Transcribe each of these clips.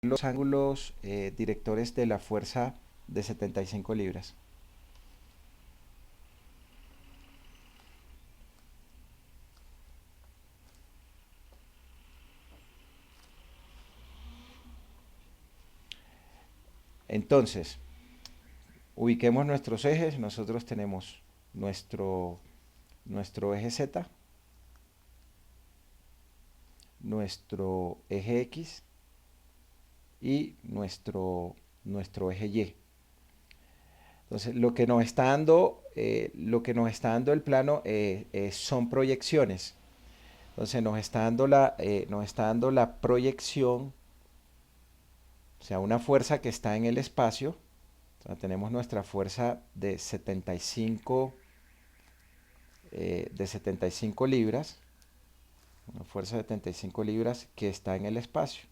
los ángulos directores de la fuerza de 75 libras. Entonces, ubiquemos nuestros ejes. Nosotros tenemos nuestro eje Z, nuestro eje X y nuestro eje Y. Entonces, lo que nos está dando el plano son proyecciones. Entonces, nos está dando la proyección, o sea, una fuerza que está en el espacio. O sea, tenemos nuestra fuerza de 75 libras, una fuerza de 75 libras que está en el espacio.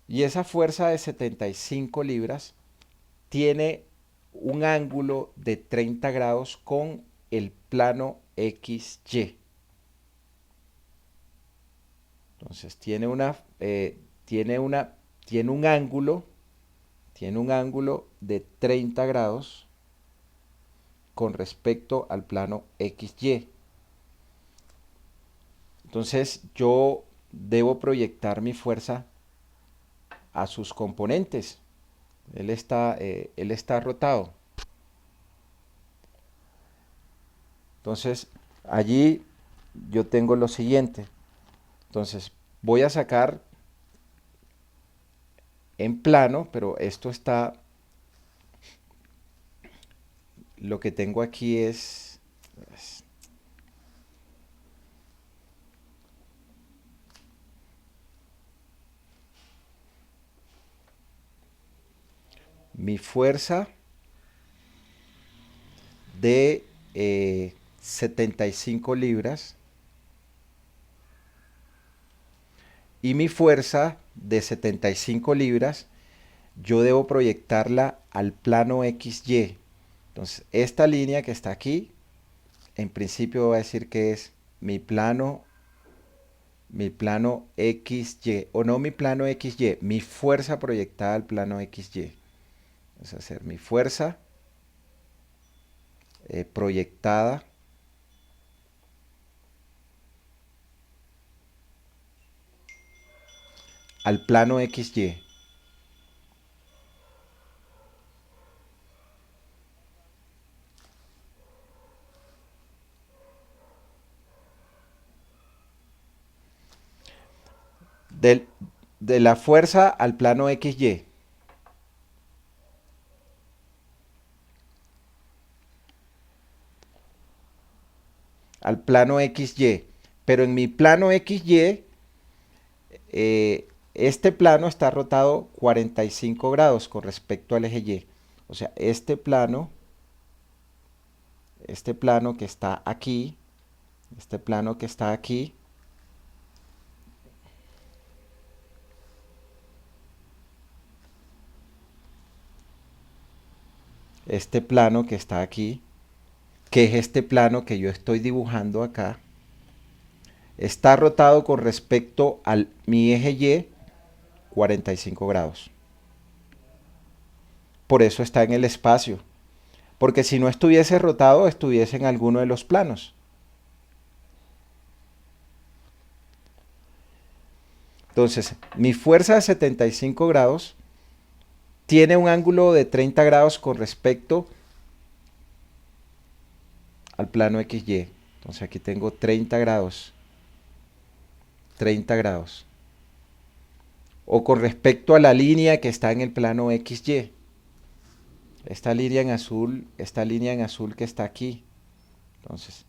Y esa fuerza de 75 libras tiene un ángulo de 30 grados con el plano XY. Entonces tiene un ángulo de 30 grados con respecto al plano XY. Entonces yo debo proyectar mi fuerza a sus componentes. Él está rotado. Entonces allí yo tengo lo siguiente. Entonces voy a sacar en plano, pero lo que tengo aquí es mi fuerza de 75 libras y mi fuerza de 75 libras yo debo proyectarla al plano XY. Entonces esta línea que está aquí en principio voy a decir que es mi plano XY, o no mi plano XY, mi fuerza proyectada al plano XY. Vamos a hacer mi fuerza proyectada al plano XY. De la fuerza al plano XY. Al plano XY. Pero en mi plano XY, este plano está rotado 45 grados con respecto al eje Y. O sea, este plano que está aquí, este plano que está aquí, este plano que está aquí, que es este plano que yo estoy dibujando acá, está rotado con respecto a mi eje Y 45 grados. Por eso está en el espacio. Porque si no estuviese rotado, estuviese en alguno de los planos. Entonces, mi fuerza de 75 grados tiene un ángulo de 30 grados con respecto al plano XY. Entonces aquí tengo 30 grados. 30 grados. O con respecto a la línea que está en el plano XY. Esta línea en azul que está aquí. Entonces,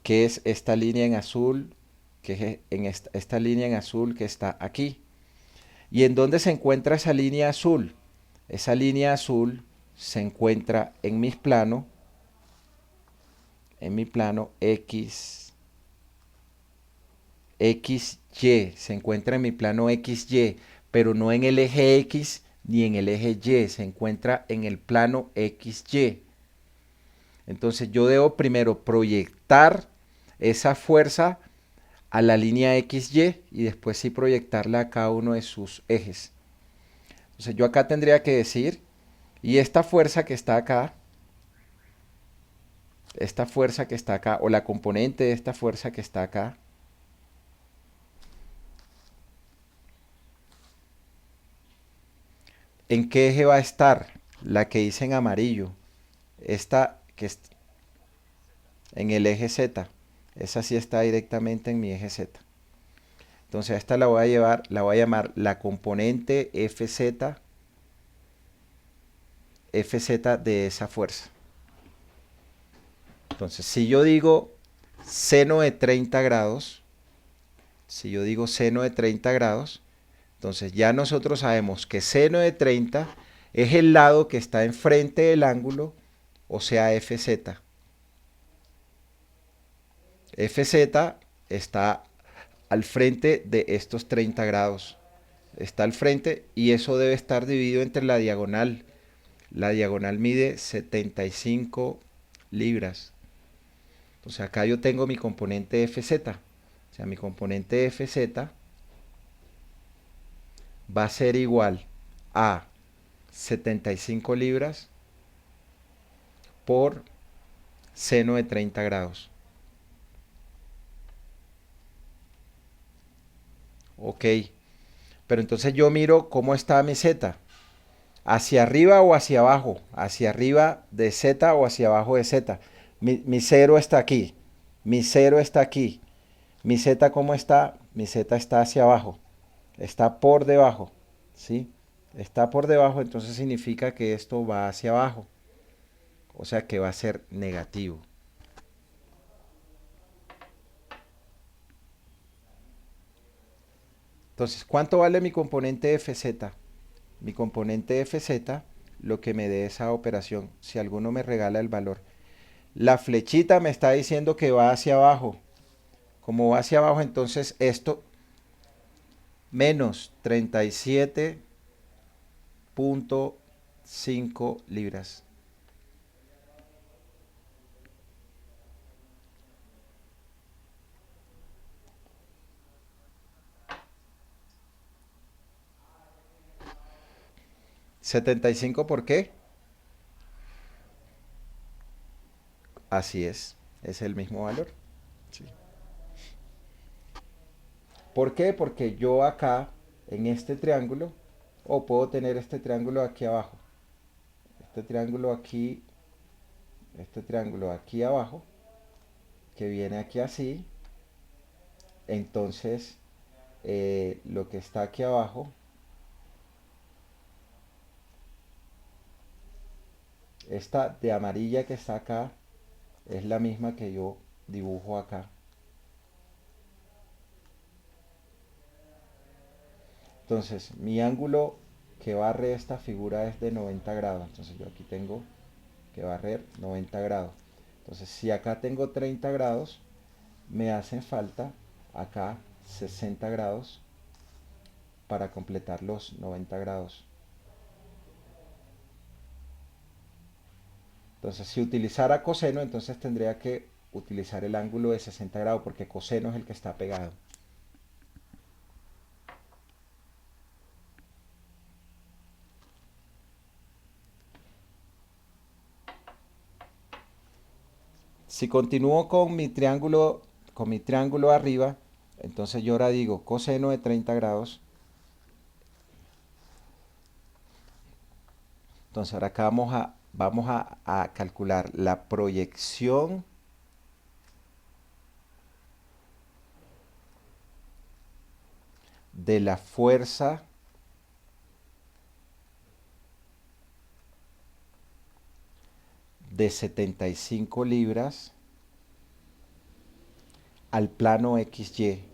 ¿qué es esta línea en azul? ¿Qué es esta línea en azul que está aquí? ¿Y en dónde se encuentra esa línea azul? Esa línea azul se encuentra en mi plano XY, se encuentra en mi plano XY, pero no en el eje X ni en el eje Y, se encuentra en el plano XY. Entonces yo debo primero proyectar esa fuerza a la línea XY y después sí proyectarla a cada uno de sus ejes. Entonces yo acá tendría que decir, y esta fuerza que está acá, o la componente de esta fuerza que está acá, ¿en qué eje va a estar? La que hice en amarillo. Esta que es en el eje Z. Esa sí está directamente en mi eje Z. Entonces a esta la voy a llevar, la voy a llamar la componente FZ de esa fuerza. Entonces si yo digo seno de 30 grados, si yo digo seno de 30 grados, entonces ya nosotros sabemos que seno de 30 es el lado que está enfrente del ángulo, o sea FZ. FZ está al frente de estos 30 grados. Está al frente y eso debe estar dividido entre la diagonal. La diagonal mide 75 libras. Entonces acá yo tengo mi componente FZ. O sea, mi componente FZ va a ser igual a 75 libras por seno de 30 grados. Ok, pero entonces yo miro cómo está mi Z. ¿Hacia arriba o hacia abajo? ¿Hacia arriba de Z o hacia abajo de Z? Mi cero está aquí. Mi cero está aquí. Mi Z, ¿cómo está? Mi Z está hacia abajo. Está por debajo. ¿Sí? Está por debajo, entonces significa que esto va hacia abajo. O sea que va a ser negativo. Entonces, ¿cuánto vale mi componente FZ? Mi componente FZ, lo que me dé esa operación, si alguno me regala el valor. La flechita me está diciendo que va hacia abajo. Como va hacia abajo, entonces esto menos 37.5 libras. ¿75 por qué? Así es el mismo valor. Sí. ¿Por qué? Porque yo acá, en este triángulo, o puedo tener este triángulo aquí abajo, este triángulo aquí, este triángulo aquí abajo, que viene aquí así, entonces lo que está aquí abajo, esta de amarilla que está acá, es la misma que yo dibujo acá. Entonces, mi ángulo que barre esta figura es de 90 grados. Entonces, yo aquí tengo que barrer 90 grados. Entonces, si acá tengo 30 grados, me hacen falta acá 60 grados para completar los 90 grados. Entonces, si utilizara coseno, entonces tendría que utilizar el ángulo de 60 grados porque coseno es el que está pegado. Si continúo con mi triángulo arriba, entonces yo ahora digo coseno de 30 grados. Entonces ahora acá vamos a calcular la proyección de la fuerza de 75 libras al plano XY.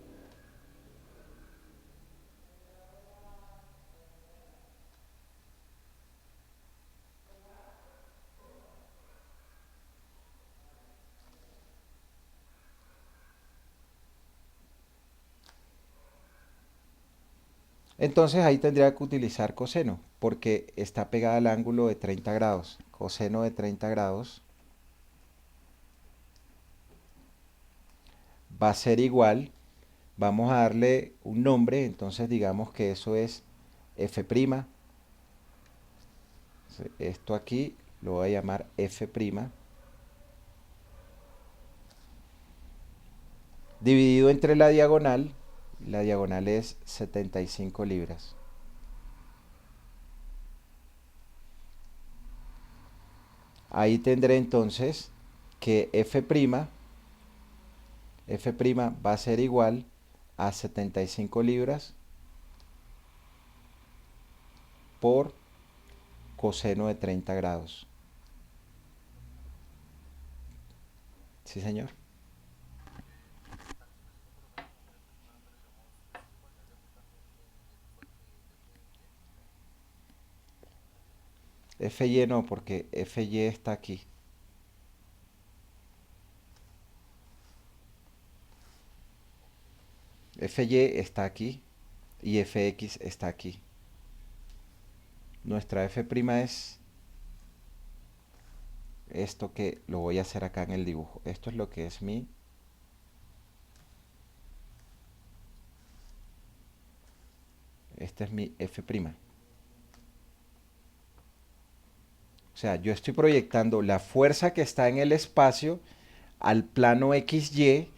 Entonces ahí tendría que utilizar coseno, porque está pegada al ángulo de 30 grados. Coseno de 30 grados va a ser igual Vamos a darle un nombre, entonces digamos que eso es F'. Esto aquí lo voy a llamar F', dividido entre la diagonal es 75 libras. Ahí tendré entonces que F' va a ser igual a 75 libras por coseno de 30 grados. ¿Sí, señor? Fy no, porque Fy está aquí. Fy está aquí y Fx está aquí. Nuestra F' es esto que lo voy a hacer acá en el dibujo. Esto es lo que es este es mi F'. O sea, yo estoy proyectando la fuerza que está en el espacio al plano XY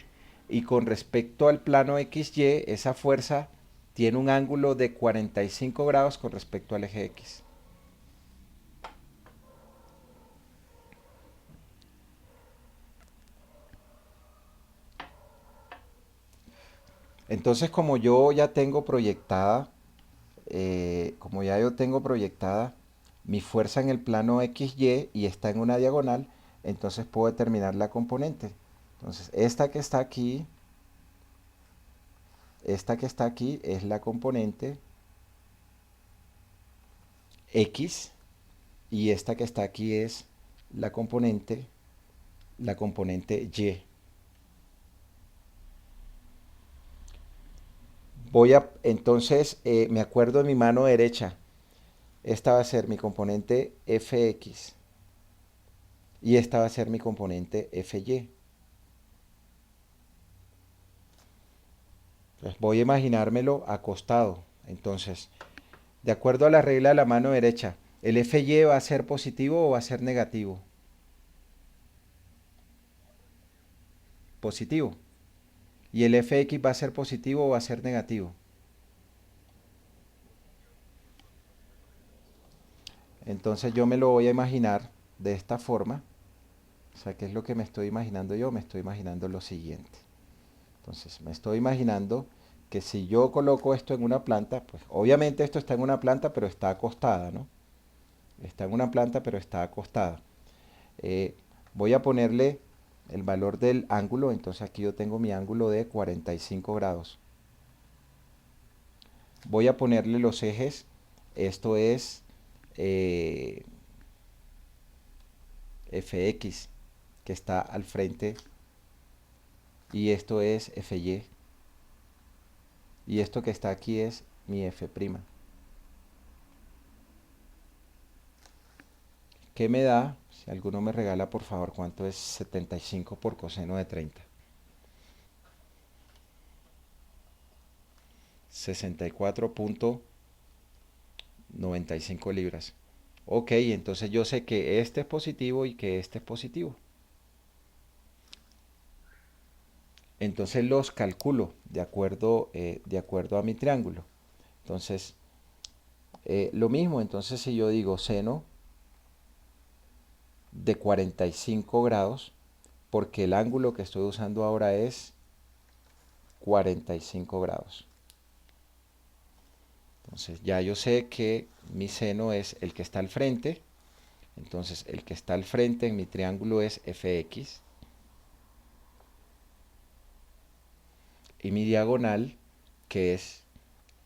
y con respecto al plano XY, esa fuerza tiene un ángulo de 45 grados con respecto al eje X. Entonces, como yo ya tengo proyectada, como ya yo tengo proyectada mi fuerza en el plano XY y está en una diagonal, entonces puedo determinar la componente. Entonces, esta que está aquí es la componente X y esta que está aquí es la componente Y. Entonces, me acuerdo de mi mano derecha. Esta va a ser mi componente Fx y esta va a ser mi componente Fy. Entonces, voy a imaginármelo acostado. Entonces, de acuerdo a la regla de la mano derecha, ¿el Fy va a ser positivo o va a ser negativo? Positivo. ¿Y el Fx va a ser positivo o va a ser negativo? Entonces yo me lo voy a imaginar de esta forma. O sea, ¿qué es lo que me estoy imaginando yo? Me estoy imaginando lo siguiente. Entonces, me estoy imaginando que si yo coloco esto en una planta, pues obviamente esto está en una planta, pero está acostada, ¿no? Está en una planta, pero está acostada. Eh, Voy a ponerle el valor del ángulo, entonces aquí yo tengo mi ángulo de 45 grados. Voy a ponerle los ejes, esto es Fx, que está al frente, y esto es Fy, y esto que está aquí es mi F'. ¿Qué me da? Si alguno me regala, por favor, ¿cuánto es 75 por coseno de 30? 64.95 libras. Ok, entonces yo sé que este es positivo y que este es positivo. Entonces los calculo de acuerdo a mi triángulo. Entonces, lo mismo, entonces si yo digo seno de 45 grados, porque el ángulo que estoy usando ahora es 45 grados. Entonces ya yo sé que mi seno es el que está al frente. Entonces el que está al frente en mi triángulo es Fx. Y mi diagonal, que es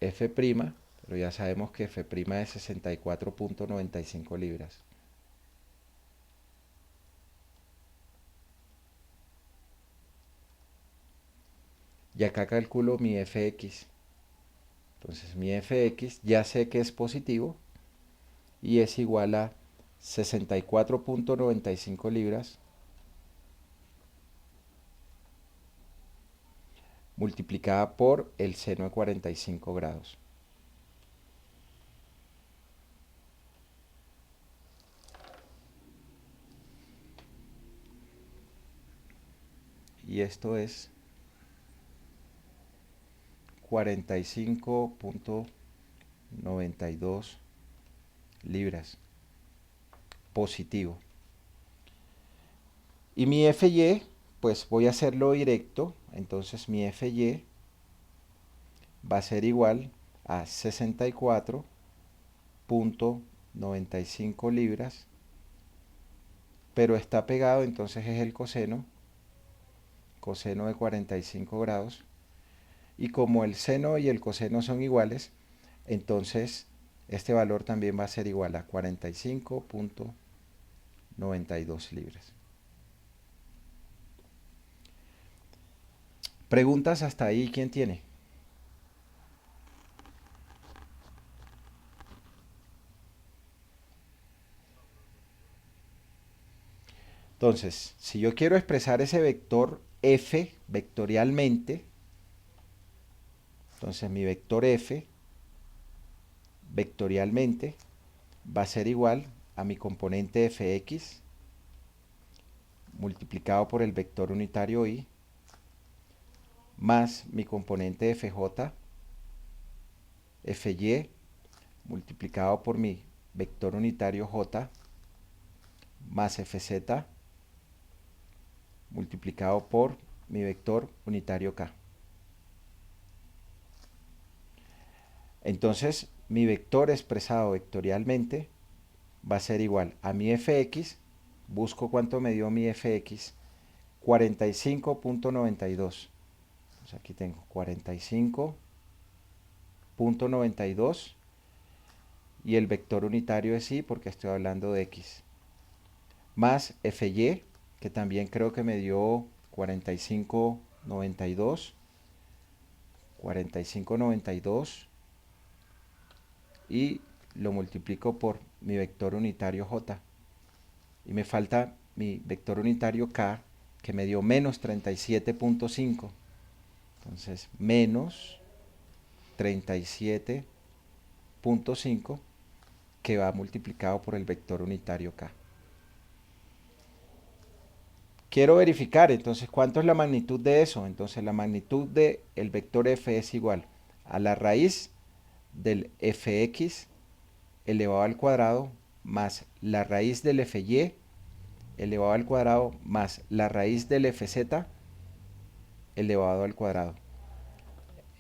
F', pero ya sabemos que F' es 64.95 libras. Y acá calculo mi Fx. Entonces mi Fx ya sé que es positivo y es igual a 64.95 libras multiplicada por el seno de 45 grados. Y esto es 45.92 libras positivo. Y mi FY, pues voy a hacerlo directo, entonces mi FY va a ser igual a 64.95 libras, pero está pegado, entonces es el coseno de 45 grados, y como el seno y el coseno son iguales, entonces este valor también va a ser igual a 45.92 libras. ¿Preguntas hasta ahí? ¿Quién tiene? Entonces, si yo quiero expresar ese vector f vectorialmente, entonces mi vector f vectorialmente va a ser igual a mi componente fx multiplicado por el vector unitario y más mi componente fj fy multiplicado por mi vector unitario j más fz multiplicado por mi vector unitario k. Entonces, mi vector expresado vectorialmente va a ser igual a mi fx, busco cuánto me dio mi fx, 45.92. Pues aquí tengo 45.92 y el vector unitario es y porque estoy hablando de x. Más fy, que también creo que me dio 45.92. 45.92 y lo multiplico por mi vector unitario j. Y me falta mi vector unitario k, que me dio menos 37.5. Entonces, menos 37.5 que va multiplicado por el vector unitario k. Quiero verificar, entonces, ¿cuánto es la magnitud de eso? Entonces, la magnitud del vector f es igual a la raíz del fx elevado al cuadrado más la raíz del fy elevado al cuadrado más la raíz del fz elevado al cuadrado.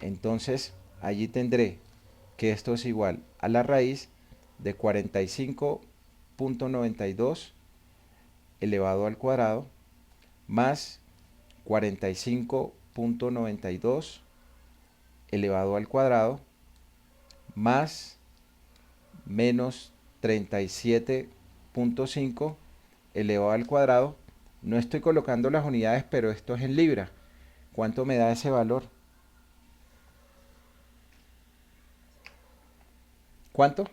Entonces, allí tendré que esto es igual a la raíz de 45.92 elevado al cuadrado más 45.92 elevado al cuadrado más menos 37.5 elevado al cuadrado. No estoy colocando las unidades, pero esto es en libra. ¿Cuánto me da ese valor? ¿Cuánto?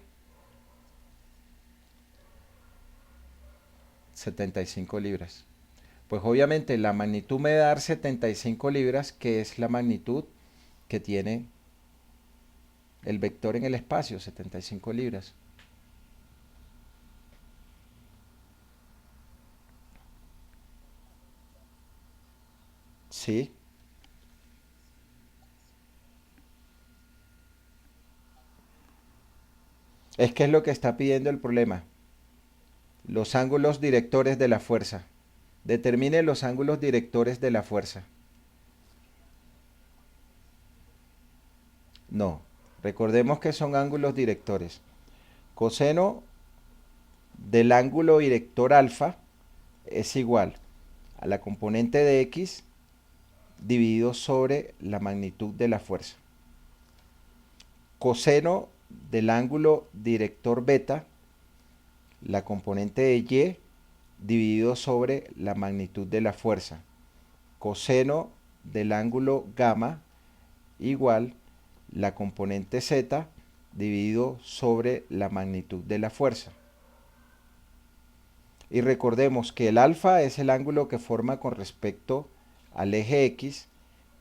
75 libras. Pues obviamente la magnitud me da 75 libras, que es la magnitud que tiene el vector en el espacio, 75 libras. Sí. Es que es lo que está pidiendo el problema. Los ángulos directores de la fuerza. Determine los ángulos directores de la fuerza. No. Recordemos que son ángulos directores. Coseno del ángulo director alfa es igual a la componente de x dividido sobre la magnitud de la fuerza. Coseno del ángulo director beta, la componente de y dividido sobre la magnitud de la fuerza. Coseno del ángulo gamma igual la componente z dividido sobre la magnitud de la fuerza. Y recordemos que el alfa es el ángulo que forma con respecto al eje x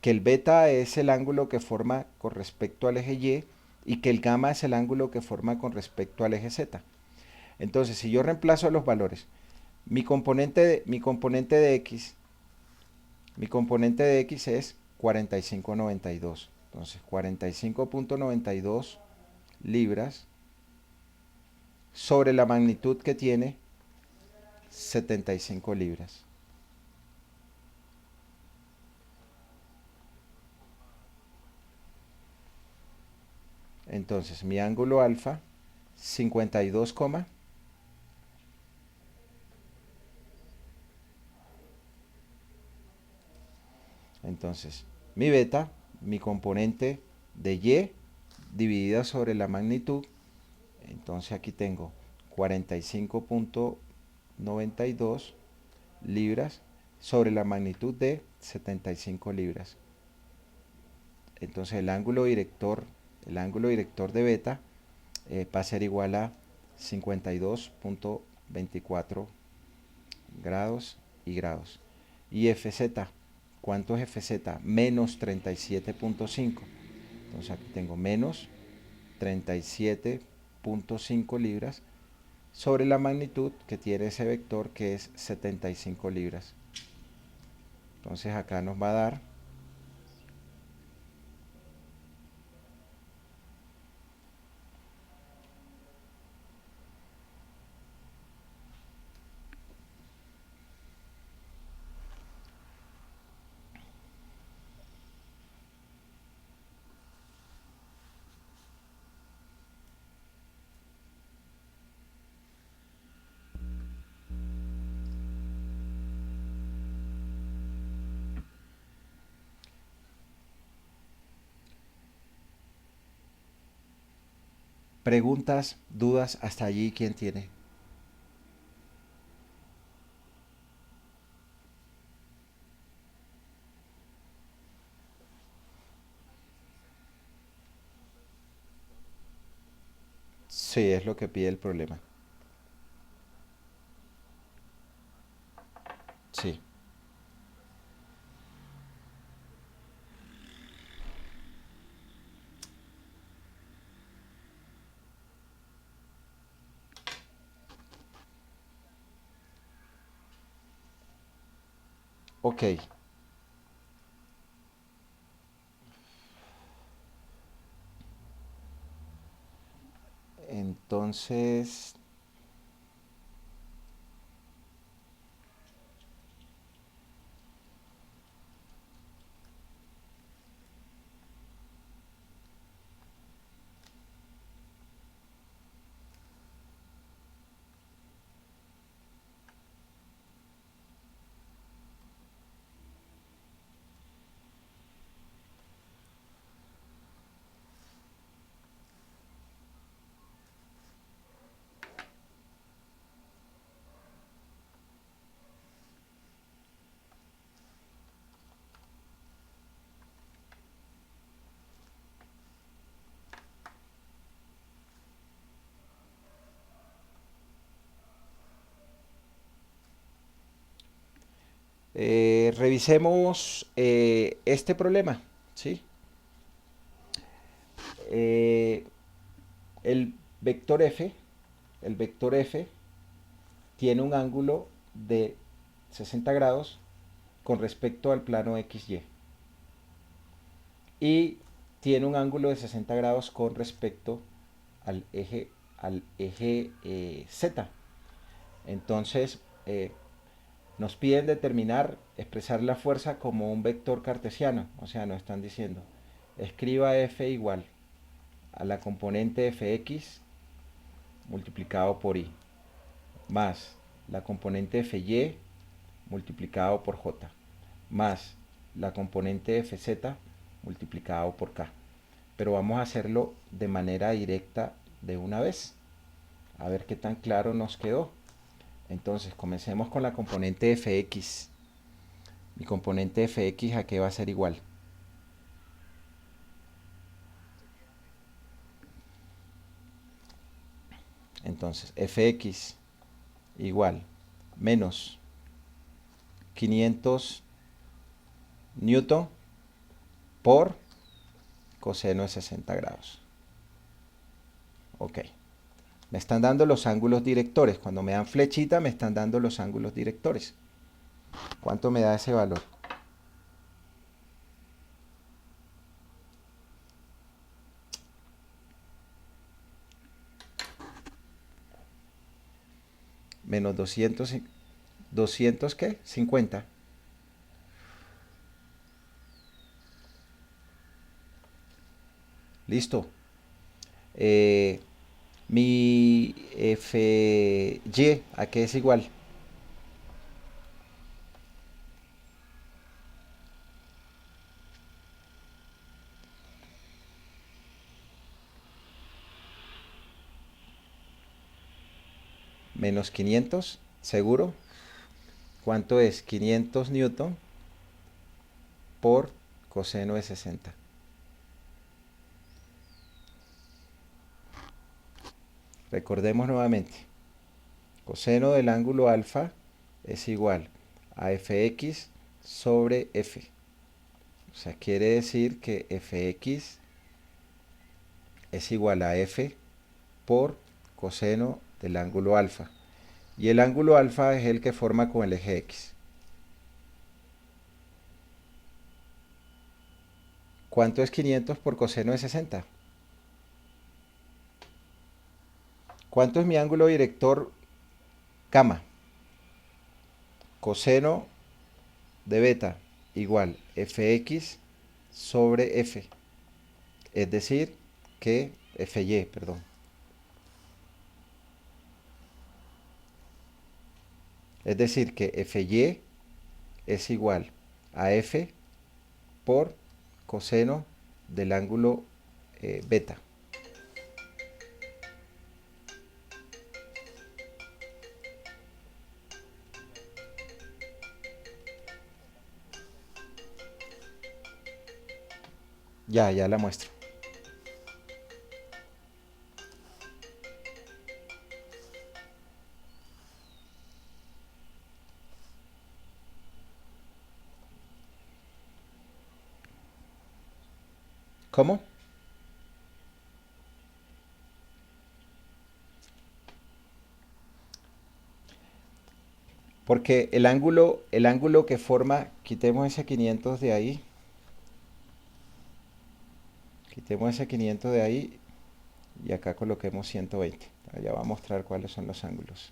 que el beta es el ángulo que forma con respecto al eje y que el gamma es el ángulo que forma con respecto al eje z. Entonces, si yo reemplazo los valores, mi componente de x es 45,92. Entonces, 45,92 libras sobre la magnitud que tiene 75 libras. Entonces, mi ángulo alfa, 52, entonces, mi beta, mi componente de y dividida sobre la magnitud, entonces aquí tengo 45,92 libras sobre la magnitud de 75 libras. Entonces el ángulo director de beta va a ser igual a 52,24 grados y grados. Y FZ, ¿cuánto es FZ? Menos 37,5. Entonces aquí tengo menos 37,5 libras sobre la magnitud que tiene ese vector, que es 75 libras. Entonces acá nos va a dar preguntas, dudas, hasta allí. ¿Quién tiene? Sí, es lo que pide el problema. Sí. Ok. Entonces, revisemos este problema, ¿sí? Eh, el vector f, el vector f tiene un ángulo de 60 grados con respecto al plano XY y tiene un ángulo de 60 grados con respecto al eje Z. Entonces, nos piden expresar la fuerza como un vector cartesiano. O sea, nos están diciendo, escriba F igual a la componente Fx multiplicado por Y, más la componente Fy multiplicado por J, más la componente Fz multiplicado por K. Pero vamos a hacerlo de manera directa de una vez. A ver qué tan claro nos quedó. Entonces, comencemos con la componente Fx. Mi componente Fx, ¿a qué va a ser igual? Entonces, Fx igual menos 500 newton por coseno de 60 grados. Ok. Me están dando los ángulos directores. Cuando me dan flechita, me están dando los ángulos directores. ¿Cuánto me da ese valor? Menos 200, 200 ¿qué? 50. Listo. Mi FY, ¿a qué es igual? Menos 500, ¿seguro? ¿Cuánto es? 500 newton por coseno de 60. Recordemos nuevamente. Coseno del ángulo alfa es igual a fx sobre f. O sea, quiere decir que fx es igual a f por coseno del ángulo alfa. Y el ángulo alfa es el que forma con el eje x. ¿Cuánto es 500 por coseno de 60? ¿Cuánto es mi ángulo director gamma? Coseno de beta igual fx sobre f. Es decir, que fy, perdón. Es decir, que fy es igual a f por coseno del ángulo beta. Ya la muestro. ¿Cómo? Porque el ángulo que forma, quitemos ese 500 de ahí, quitemos ese 500 de ahí y acá coloquemos 120. Ya va a mostrar cuáles son los ángulos.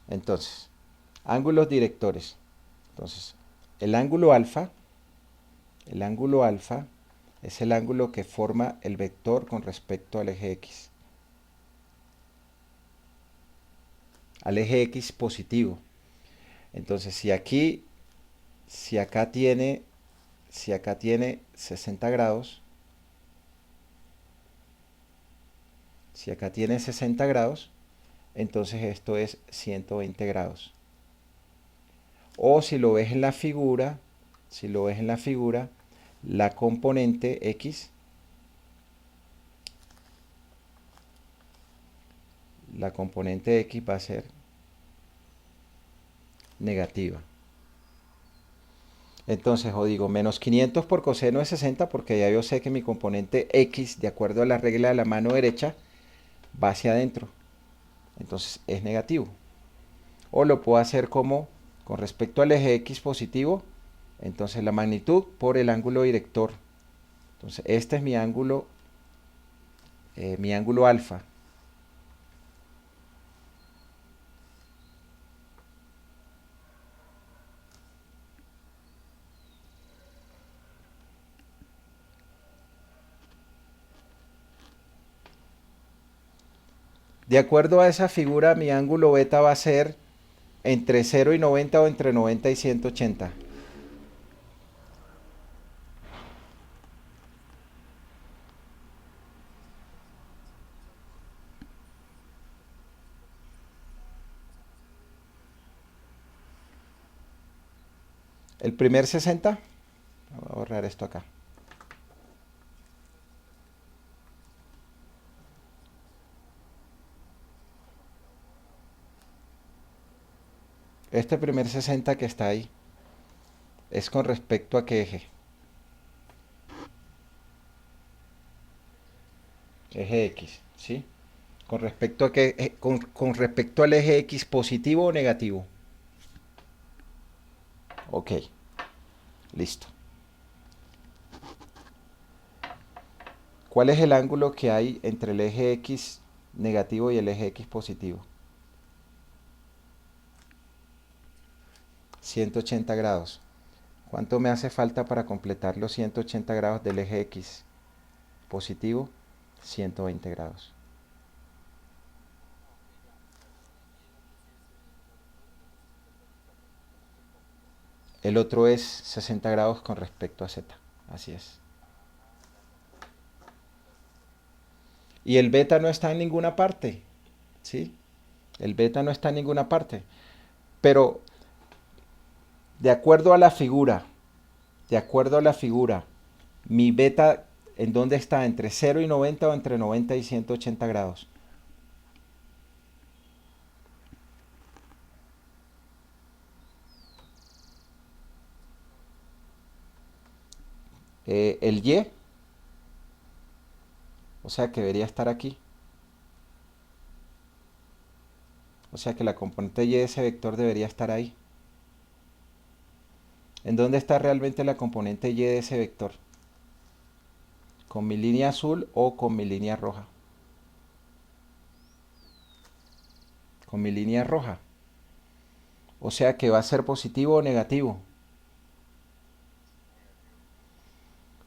Entonces, ángulos directores. Entonces, el ángulo alfa es el ángulo que forma el vector con respecto al eje x. Al eje x positivo. Entonces, si acá tiene 60 grados, si acá tiene 60 grados, entonces esto es 120 grados. O si lo ves en la figura, la componente x, va a ser negativa. Entonces, o digo, menos 500 por coseno de 60, porque ya yo sé que mi componente x, de acuerdo a la regla de la mano derecha, va hacia adentro. Entonces es negativo. O lo puedo hacer como, con respecto al eje x positivo, entonces la magnitud por el ángulo director. Entonces este es mi ángulo alfa. De acuerdo a esa figura, mi ángulo beta va a ser entre 0 y 90 o entre 90 y 180. El primer 60, voy a borrar esto acá. Este primer 60 que está ahí, ¿Es con respecto a qué eje? Eje X, ¿sí? ¿Con respecto a qué, con respecto al eje X positivo o negativo? Ok, listo. ¿Cuál es el ángulo que hay entre el eje X negativo y el eje X positivo? 180 grados. ¿Cuánto me hace falta para completar los 180 grados del eje X positivo? 120 grados. El otro es 60 grados con respecto a Z. Así es. Y el beta no está en ninguna parte. ¿Sí? El beta no está en ninguna parte. Pero de acuerdo a la figura, de acuerdo a la figura, mi beta, ¿en dónde está? ¿Entre 0 y 90 o entre 90 y 180 grados? El Y, o sea que debería estar aquí. O sea que la componente Y de ese vector debería estar ahí. ¿En dónde está realmente la componente Y de ese vector? ¿Con mi línea azul o con mi línea roja? Con mi línea roja. O sea que va a ser positivo o negativo.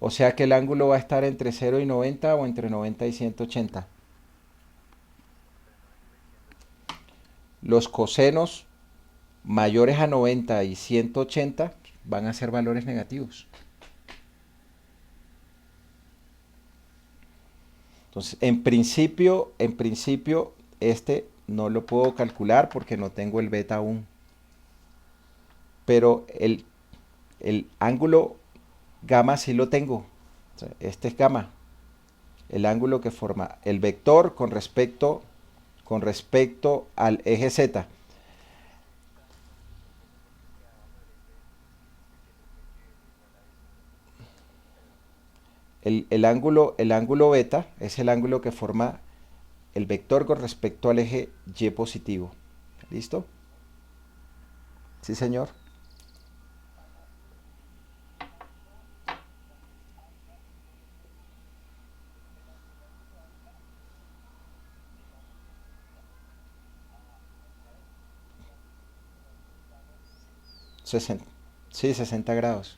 O sea que el ángulo va a estar entre 0 y 90 o entre 90 y 180. Los cosenos mayores a 90 y 180 van a ser valores negativos. Entonces, en principio, este no lo puedo calcular porque no tengo el beta aún. Pero el ángulo gamma sí lo tengo. O sea, este es gamma. El ángulo que forma el vector con respecto al eje Z. El ángulo beta es el ángulo que forma el vector con respecto al eje Y positivo. ¿Listo? Sí, señor. 60. Sí, 60 grados.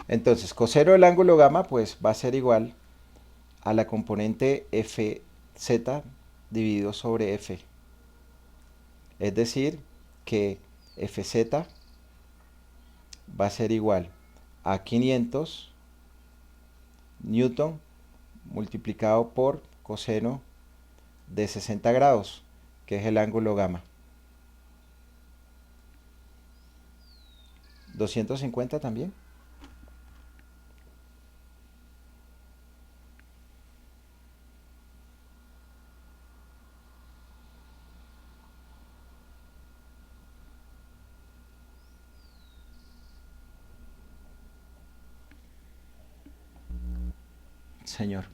Entonces, coseno del ángulo gamma pues va a ser igual a la componente Fz dividido sobre F. Es decir, que Fz va a ser igual a 500 newton multiplicado por coseno de 60 grados, que es el ángulo gamma. 250 también. Señor.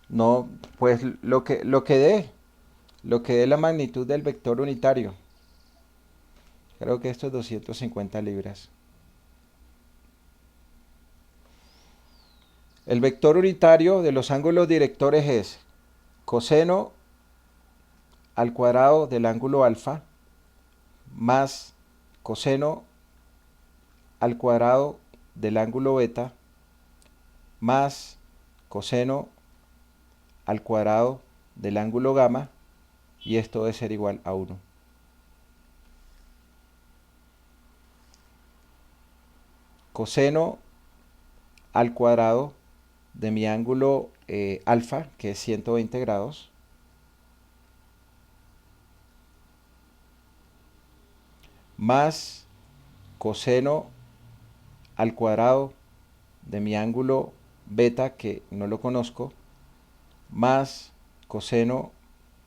No, pues lo que dé la magnitud del vector unitario. Creo que esto es 250 libras. El vector unitario de los ángulos directores es coseno al cuadrado del ángulo alfa más coseno al cuadrado del ángulo beta más coseno al cuadrado del ángulo gamma, y esto debe ser igual a 1. Coseno al cuadrado de mi ángulo alfa, que es 120 grados, más coseno al cuadrado de mi ángulo beta, que no lo conozco, más coseno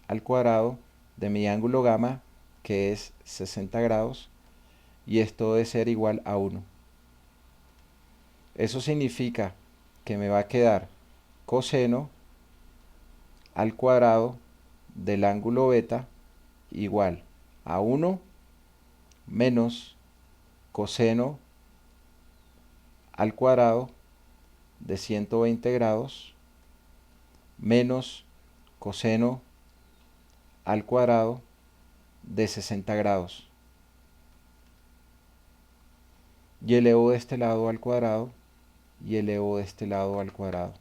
al cuadrado de mi ángulo gamma, que es 60 grados, y esto debe ser igual a 1. Eso significa que me va a quedar coseno al cuadrado del ángulo beta igual a 1 menos coseno al cuadrado de 120 grados menos coseno al cuadrado de 60 grados. Y elevo de este lado al cuadrado y elevo de este lado al cuadrado.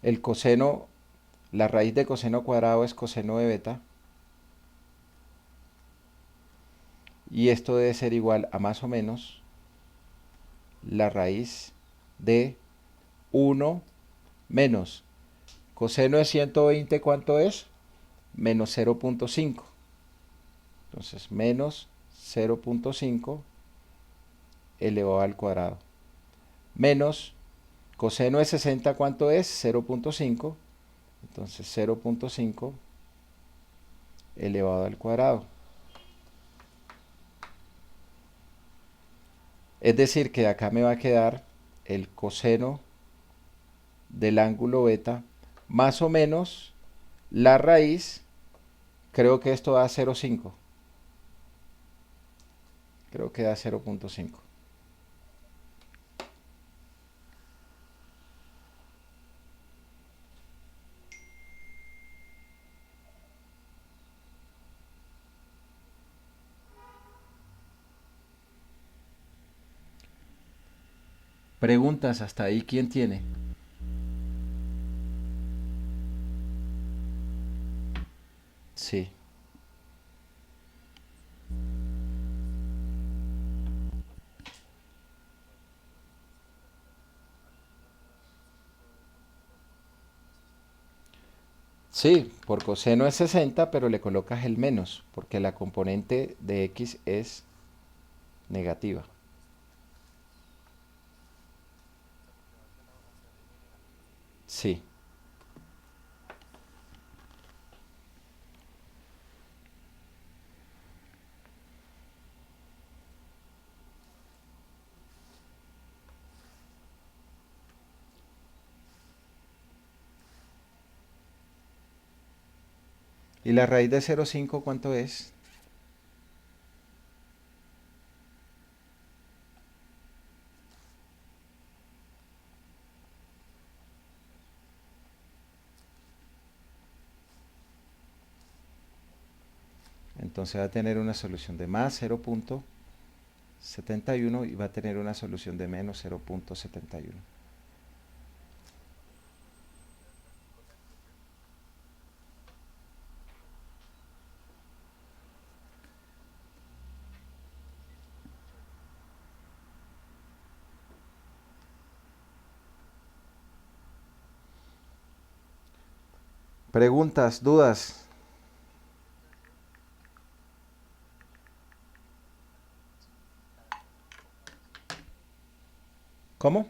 El coseno, la raíz de coseno cuadrado es coseno de beta. Y esto debe ser igual a más o menos la raíz de 1 menos coseno de 120, ¿cuánto es? Menos 0.5. Entonces, menos 0.5 elevado al cuadrado. Menos coseno de 60, ¿cuánto es? 0.5. Entonces, 0.5 elevado al cuadrado. Es decir, que acá me va a quedar el coseno del ángulo beta más o menos la raíz, creo que esto da 0.5. Creo que da 0.5. Preguntas hasta ahí, ¿quién tiene? Sí. Sí, por coseno es 60, pero le colocas el menos, porque la componente de x es negativa. Sí. ¿Y la raíz de 0.5 cuánto es? Entonces va a tener una solución de más 0.71 y va a tener una solución de menos 0.71. Preguntas, dudas. ¿Cómo?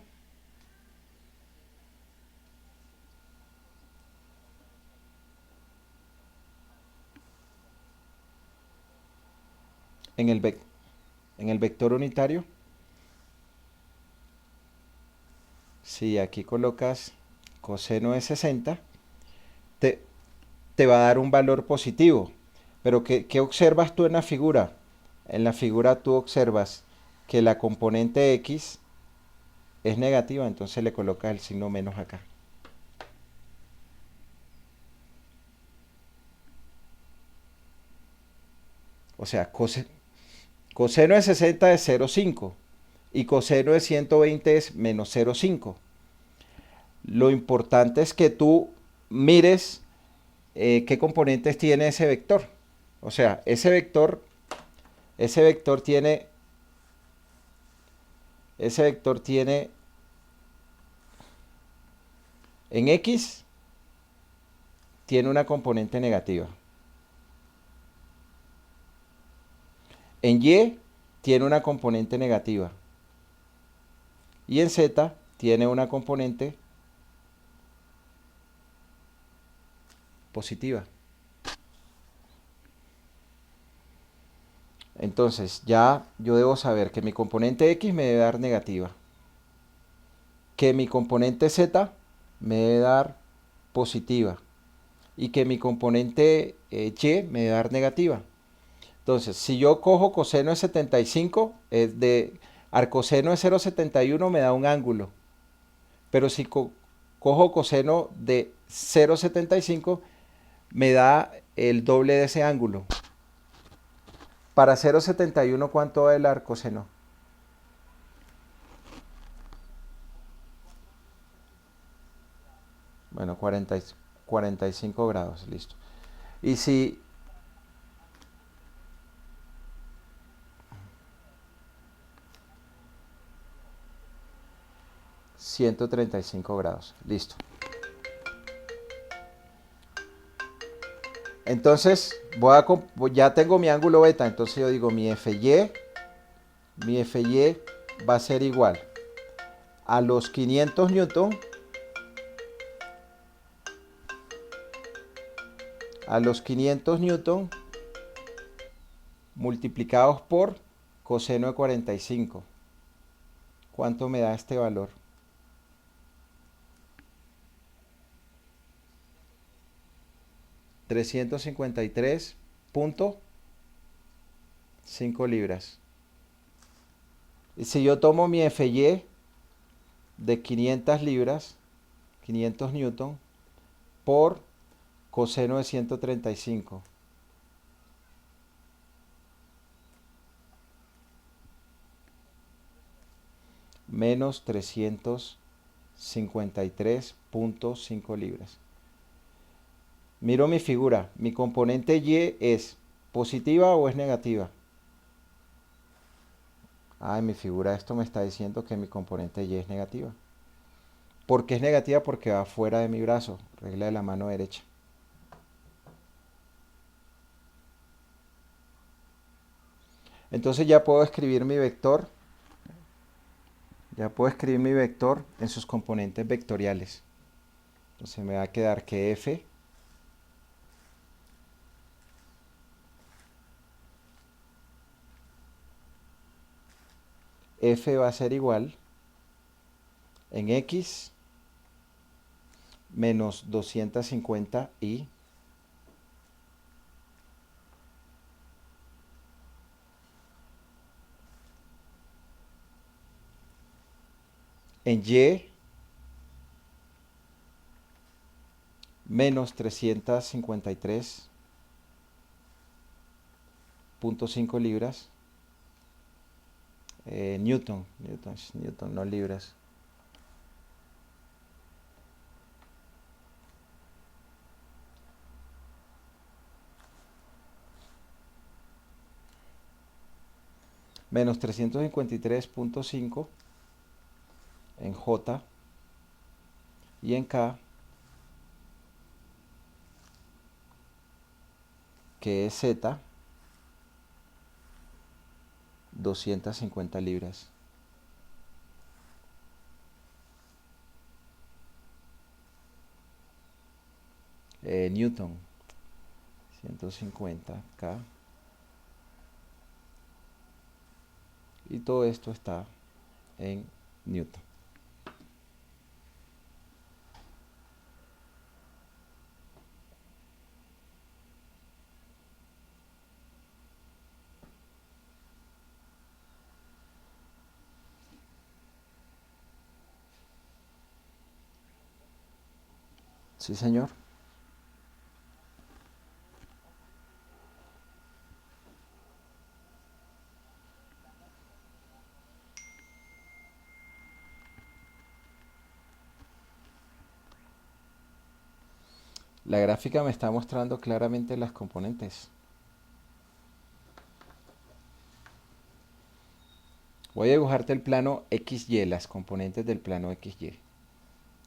En el, en el vector unitario. Si aquí colocas coseno de 60, te, te va a dar un valor positivo. Pero ¿qué observas tú en la figura? En la figura tú observas que la componente x es negativa, entonces le colocas el signo menos acá. O sea, coseno de 60 es 0,5 y coseno de 120 es menos 0,5. Lo importante es que tú mires qué componentes tiene ese vector. O sea, ese vector tiene, ese vector tiene en x tiene una componente negativa. En y tiene una componente negativa. Y en Z tiene una componente positiva. Entonces ya yo debo saber que mi componente X me debe dar negativa, que mi componente Z me debe dar positiva y que mi componente Y me debe dar negativa. Entonces, si yo cojo coseno de 75, es de arcoseno de 0,71 me da un ángulo. Pero si cojo coseno de 0,75 me da el doble de ese ángulo. Para 0,71, ¿cuánto va el arcoseno? Bueno, 45 grados, listo. Y si 135 grados, listo. Entonces, ya tengo mi ángulo beta, entonces yo digo mi FY va a ser igual a los 500 newton, multiplicados por coseno de 45. ¿Cuánto me da este valor? 353.5 libras. Y si yo tomo mi FY de 500 libras, 500 newton, por coseno de 135. Menos 353.5 libras. Miro mi figura. ¿Mi componente Y es positiva o es negativa? En mi figura esto me está diciendo que mi componente Y es negativa. ¿Por qué es negativa? Porque va fuera de mi brazo, regla de la mano derecha. Entonces ya puedo escribir mi vector. Ya puedo escribir mi vector en sus componentes vectoriales. Entonces me va a quedar que F va a ser igual en X menos 250Y en Y menos 353.5 libras. Newton, no libras. Menos 353.5 en J y en K, que es Z, 250 libras. Newton, 150 K. Y todo esto está en Newton. Sí, señor. La gráfica me está mostrando claramente las componentes. Voy a dibujarte el plano XY, las componentes del plano XY.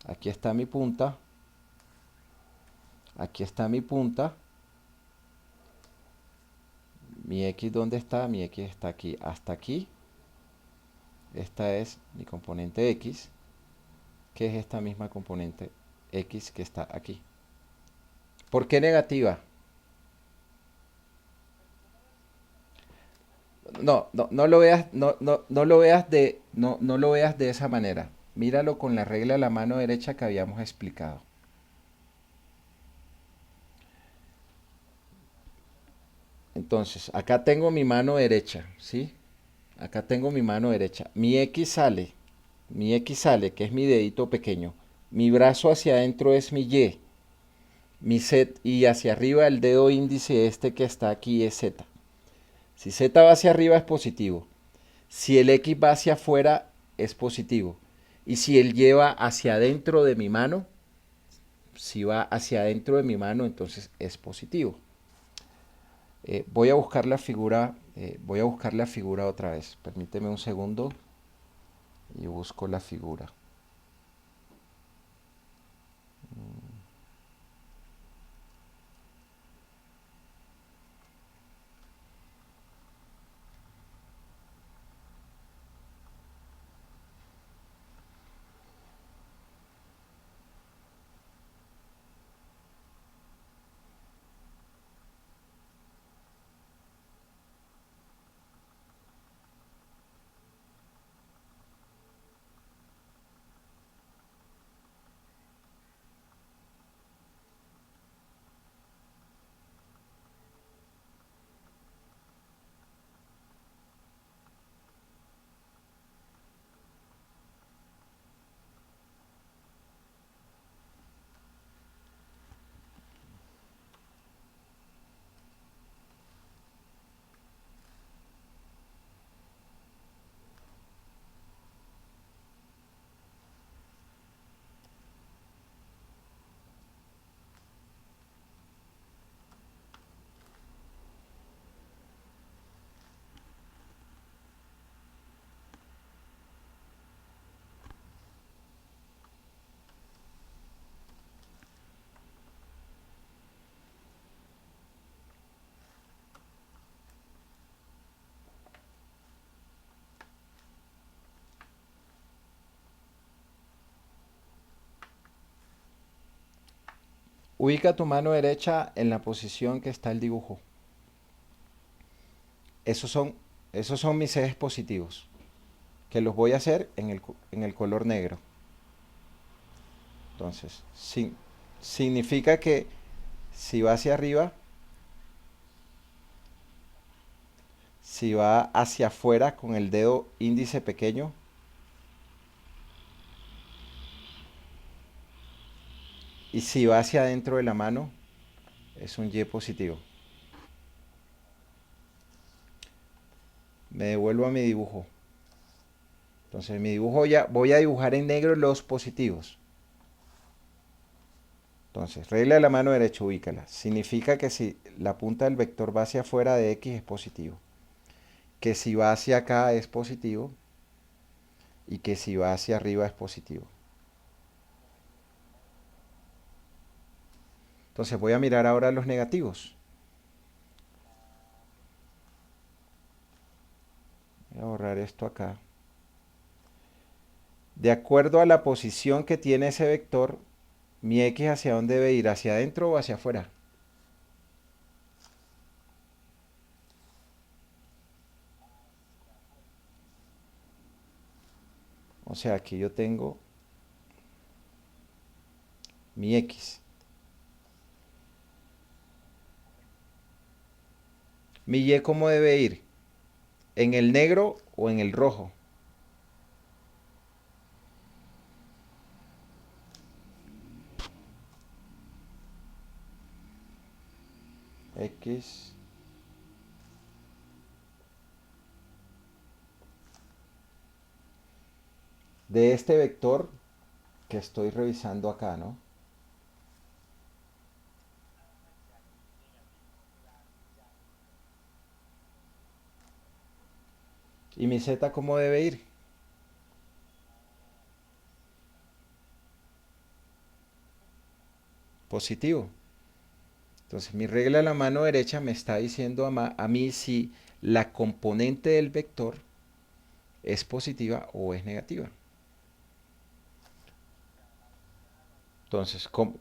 Aquí está mi punta. Aquí está mi punta. Mi X, ¿dónde está? Mi X está aquí, hasta aquí. Esta es mi componente X, que es esta misma componente X que está aquí. ¿Por qué negativa? No lo veas, no lo veas no lo veas de esa manera. Míralo con la regla de la mano derecha que habíamos explicado. Entonces, acá tengo mi mano derecha, ¿sí? Acá tengo mi mano derecha. Mi X sale, que es mi dedito pequeño. Mi brazo hacia adentro es mi Y. Mi Z y hacia arriba el dedo índice este que está aquí es Z. Si Z va hacia arriba es positivo. Si el X va hacia afuera es positivo. Y si él lleva hacia adentro de mi mano, si va hacia adentro de mi mano, entonces es positivo. Voy a buscar la figura otra vez. Permíteme un segundo y busco la figura. Ubica tu mano derecha en la posición que está el dibujo. Esos son, esos son mis ejes positivos, que los voy a hacer en el color negro. Entonces, significa que si va hacia arriba, si va hacia afuera con el dedo índice pequeño, y si va hacia adentro de la mano, es un Y positivo. Me devuelvo a mi dibujo. Entonces, en mi dibujo ya voy a dibujar en negro los positivos. Entonces, regla de la mano derecha, ubícala. Significa que si la punta del vector va hacia afuera de X es positivo. Que si va hacia acá es positivo. Y que si va hacia arriba es positivo. Entonces voy a mirar ahora los negativos. Voy a borrar esto acá. De acuerdo a la posición que tiene ese vector, mi X hacia dónde debe ir, hacia adentro o hacia afuera. O sea, aquí yo tengo mi X. Mi Y, ¿cómo debe ir? ¿En el negro o en el rojo? X de este vector que estoy revisando acá, ¿no? ¿Y mi Z cómo debe ir? Positivo. Entonces mi regla de la mano derecha me está diciendo a mí si la componente del vector ¿Es positiva o es negativa? Entonces, ¿cómo?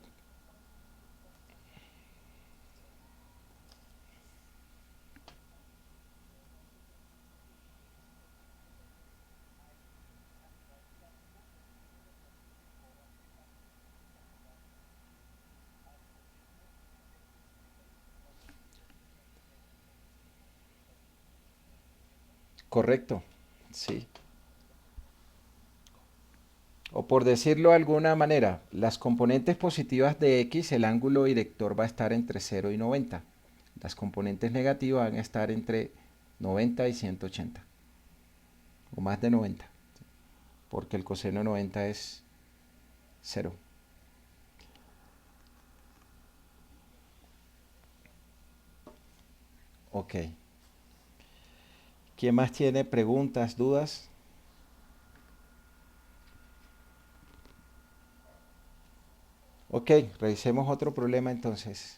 Correcto, sí. O por decirlo de alguna manera, las componentes positivas de x, el ángulo director va a estar entre 0 y 90. Las componentes negativas van a estar entre 90 y 180, o más de 90, porque el coseno de 90 es 0. Ok. ¿Quién más tiene preguntas, dudas? Ok, revisemos otro problema entonces.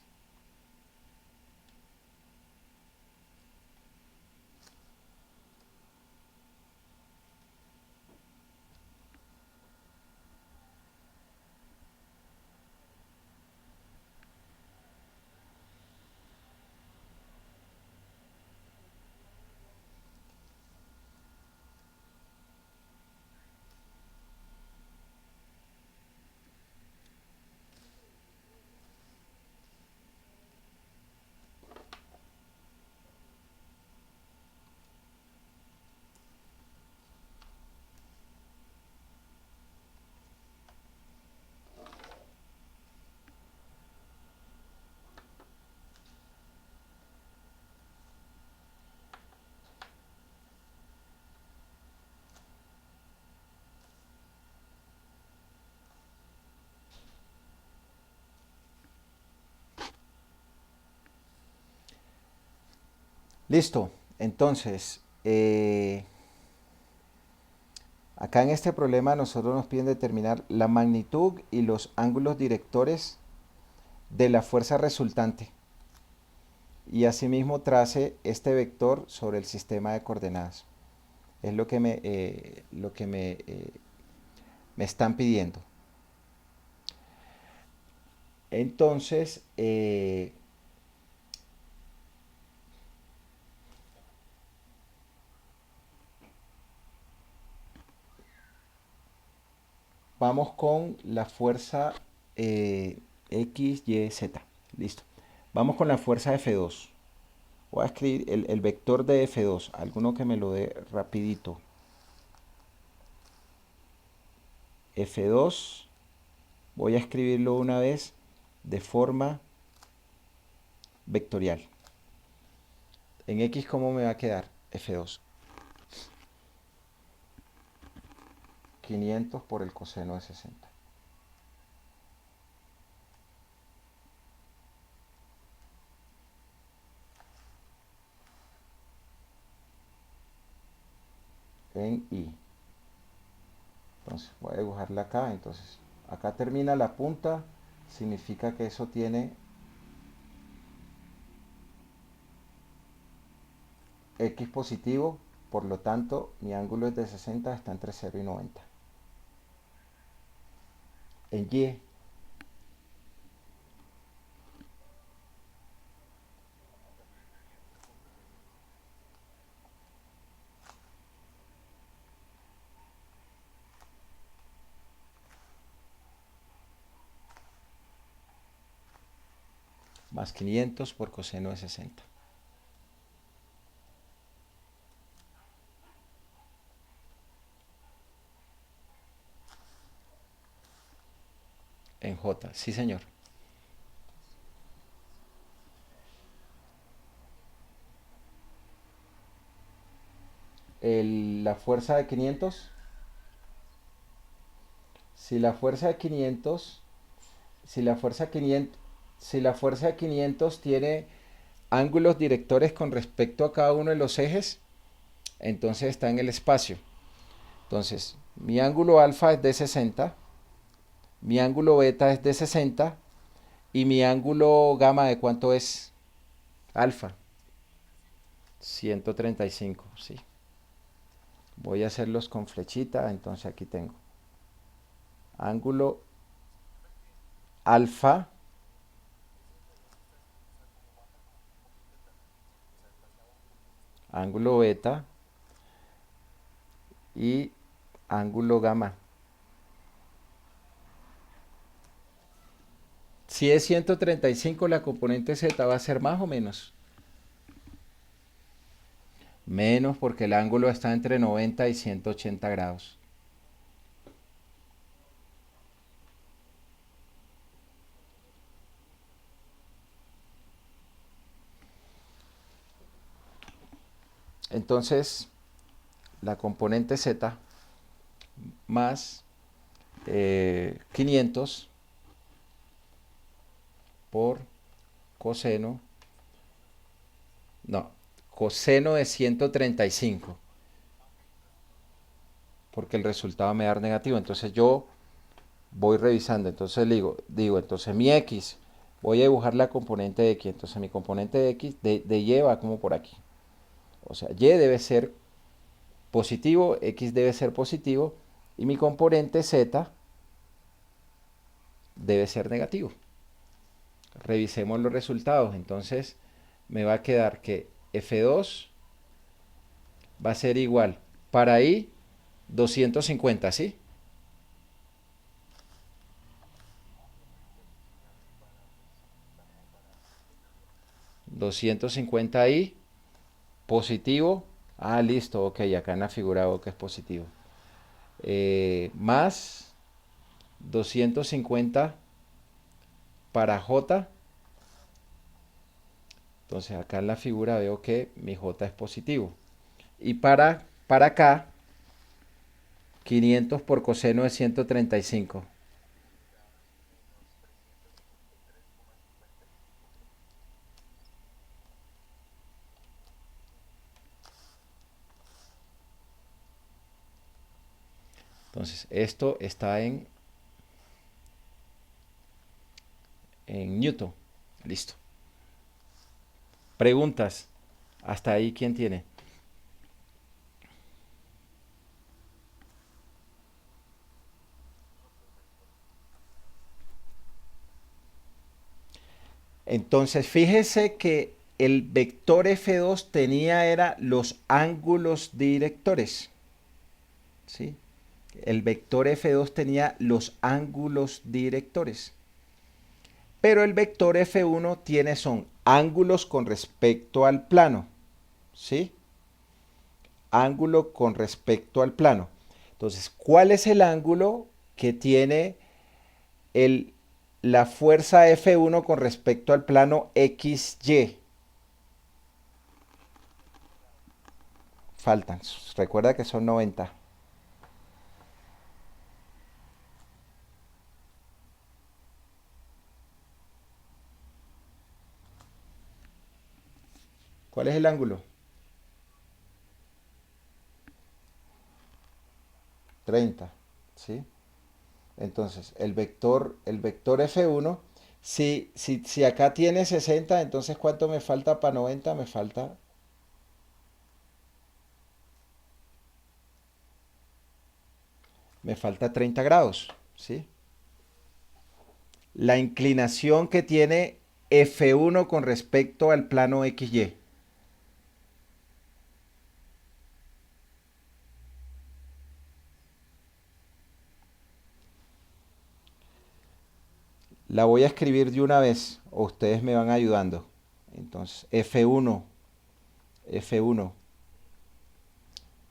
Listo. Entonces, acá en este problema nosotros nos piden determinar la magnitud y los ángulos directores de la fuerza resultante. Y asimismo trace este vector sobre el sistema de coordenadas. Es lo que me están pidiendo. Entonces, vamos con la fuerza X, Y, Z. Listo. Vamos con la fuerza F2. Voy a escribir el vector de F2. Alguno que me lo dé rapidito. F2. Voy a escribirlo una vez de forma vectorial. En X, ¿cómo me va a quedar? F2. 500 por el coseno de 60. En Y. Entonces voy a dibujarla acá. Entonces acá termina la punta. Significa que eso tiene X positivo. Por lo tanto, mi ángulo es de 60, está entre 0 y 90. En Y, más 500 por coseno de 60. En J, sí señor. La fuerza de 500, si la fuerza de 500, si la fuerza 500, si la fuerza de 500 tiene ángulos directores con respecto a cada uno de los ejes, entonces está en el espacio. Entonces, mi ángulo alfa es de 60, mi ángulo beta es de 60 y mi ángulo gamma de cuánto es alfa. 135, sí. Voy a hacerlos con flechita, entonces aquí tengo ángulo alfa, ángulo beta y ángulo gamma. Si es 135, la componente Z va a ser más o menos. Menos porque el ángulo está entre 90 y 180 grados. Entonces, la componente Z más 500 por coseno, no, coseno de 135, porque el resultado me da negativo. Entonces yo voy revisando, entonces digo, entonces mi X, voy a dibujar la componente de X, entonces mi componente de X, de Y va como por aquí. O sea, Y debe ser positivo, X debe ser positivo, y mi componente Z debe ser negativo. Revisemos los resultados, entonces me va a quedar que F2 va a ser igual para I 250, ¿sí? 250i positivo. Ah, listo, ok, acá en la figura veo que es positivo. Más 250 para J. Entonces acá en la figura veo que mi J es positivo. Y para acá, 500 por coseno de 135. Entonces esto está en Newton. Listo. Preguntas. Hasta ahí, ¿quién tiene? Entonces, fíjese que el vector F2 tenía era los ángulos directores, ¿sí? El vector F2 tenía los ángulos directores. Pero el vector F1 tiene son ángulos con respecto al plano, ¿sí? Ángulo con respecto al plano. Entonces, ¿cuál es el ángulo que tiene el, la fuerza F1 con respecto al plano XY? Faltan. Recuerda que son 90. ¿Cuál es el ángulo? 30, ¿sí? Entonces, el vector F1, si acá tiene 60, entonces ¿cuánto me falta para 90? Me falta 30 grados, ¿sí? La inclinación que tiene F1 con respecto al plano XY. La voy a escribir de una vez, o ustedes me van ayudando. Entonces, F1.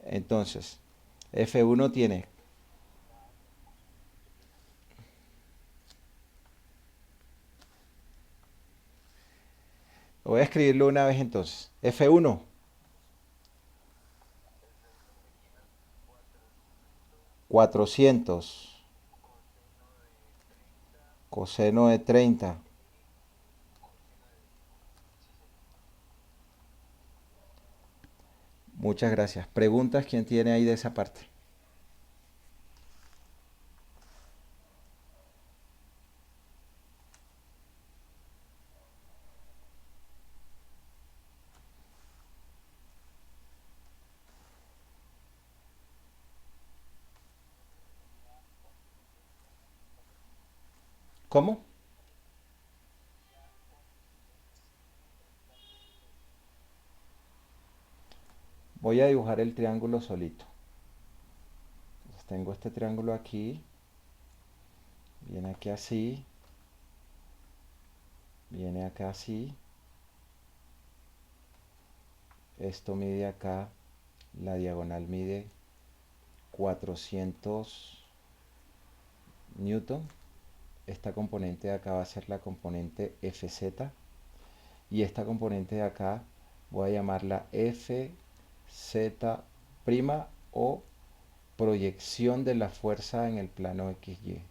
Entonces, F1 tiene, voy a escribirlo una vez entonces. F1, 400 coseno de 30. Muchas gracias. ¿Preguntas quién tiene ahí de esa parte? ¿Cómo? Voy a dibujar el triángulo solito. Entonces tengo este triángulo aquí, viene aquí así, viene acá así, esto mide acá, la diagonal mide 400 newton, esta componente de acá va a ser la componente Fz, y esta componente de acá voy a llamarla Fz' o proyección de la fuerza en el plano XY.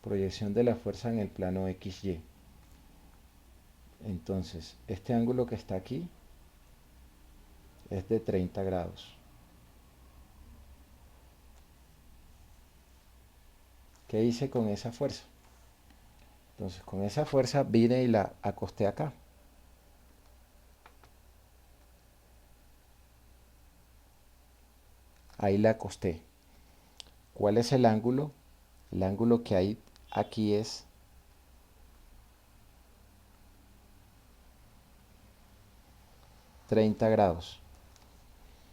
Proyección de la fuerza en el plano XY. Entonces, este ángulo que está aquí es de 30 grados. ¿Qué hice con esa fuerza? Entonces, con esa fuerza vine y la acosté acá. Ahí la acosté. ¿Cuál es el ángulo? El ángulo que hay aquí es 30 grados.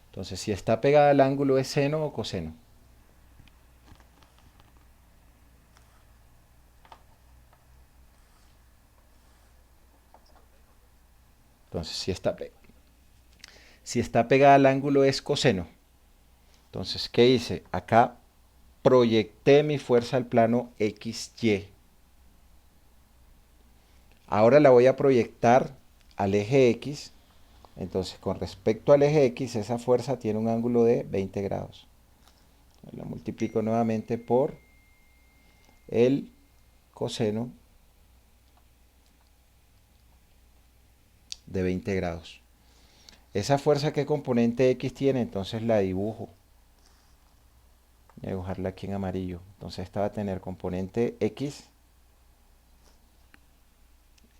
Entonces, si está pegada al ángulo, ¿es seno o coseno? Entonces, si está pegada al ángulo, es coseno. Entonces, ¿qué hice? Acá proyecté mi fuerza al plano XY. Ahora la voy a proyectar al eje X. Entonces, con respecto al eje X, esa fuerza tiene un ángulo de 20 grados. La multiplico nuevamente por el coseno de 20 grados. Esa fuerza, ¿qué componente X tiene? Entonces la dibujo. Voy a dibujarla aquí en amarillo. Entonces esta va a tener componente X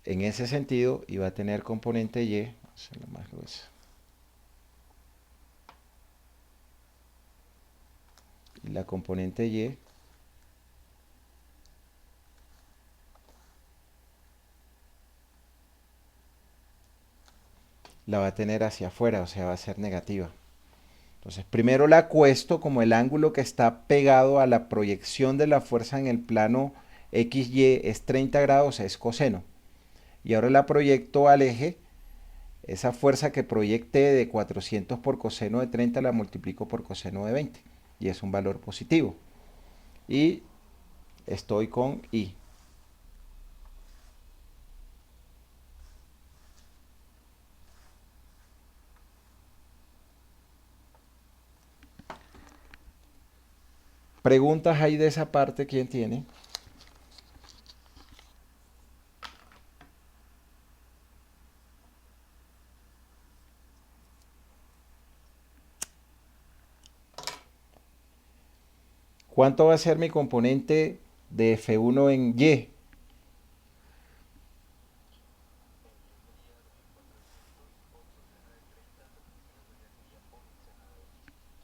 en ese sentido y va a tener componente Y. Vamos a hacerla más gruesa. Y la componente Y la va a tener hacia afuera, o sea, va a ser negativa. Entonces, primero la acuesto como el ángulo que está pegado a la proyección de la fuerza en el plano XY es 30 grados, es coseno. Y ahora la proyecto al eje. Esa fuerza que proyecté de 400 por coseno de 30 la multiplico por coseno de 20. Y es un valor positivo. Y estoy con I. Preguntas ahí de esa parte, ¿quién tiene? ¿Cuánto va a ser mi componente de F1 en Y?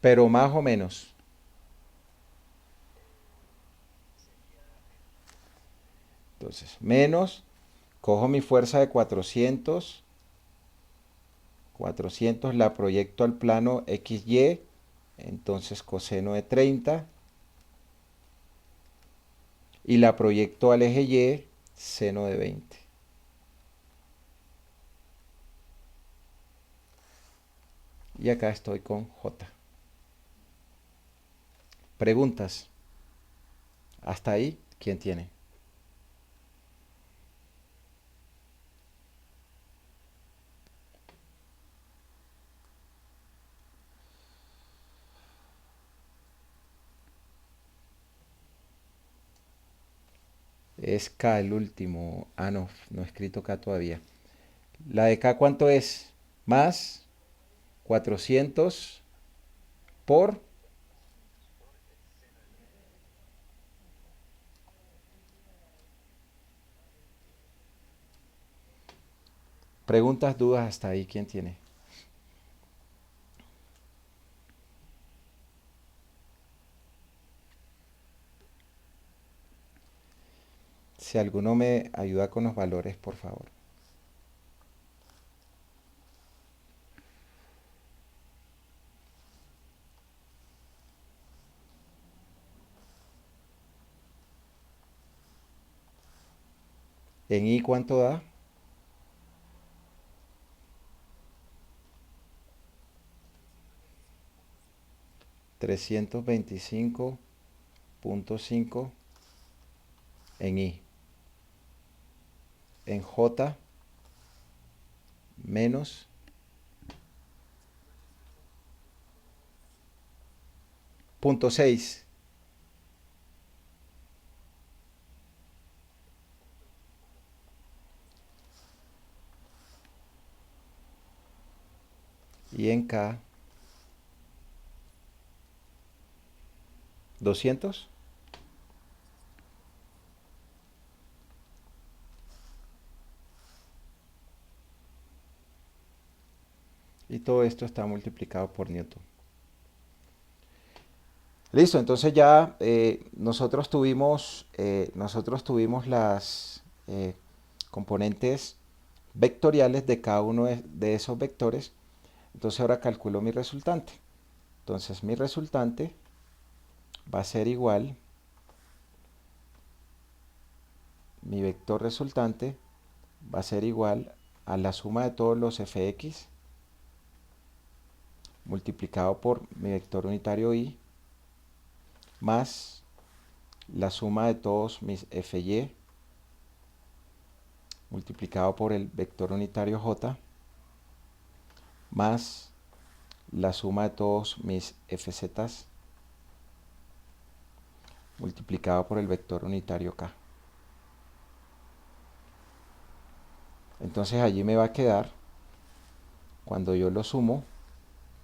Pero más o menos. Entonces, menos, cojo mi fuerza de 400, 400 la proyecto al plano XY, entonces coseno de 30, y la proyecto al eje Y, seno de 20. Y acá estoy con J. Preguntas. Hasta ahí, ¿quién tiene? Es K el último. Ah, no, no he escrito K todavía. ¿La de K cuánto es? Más 400 por... Preguntas, dudas hasta ahí, ¿quién tiene? Si alguno me ayuda con los valores, por favor. ¿En I cuánto da? 325.5 en I. En J menos punto 6. Y en K 200. Y todo esto está multiplicado por Newton. Listo, entonces ya nosotros tuvimos las componentes vectoriales de cada uno de esos vectores. Entonces ahora calculo mi resultante. Entonces mi resultante va a ser igual, mi vector resultante va a ser igual a la suma de todos los fx multiplicado por mi vector unitario y más la suma de todos mis fy multiplicado por el vector unitario j más la suma de todos mis fz multiplicado por el vector unitario k. Entonces allí me va a quedar, cuando yo lo sumo,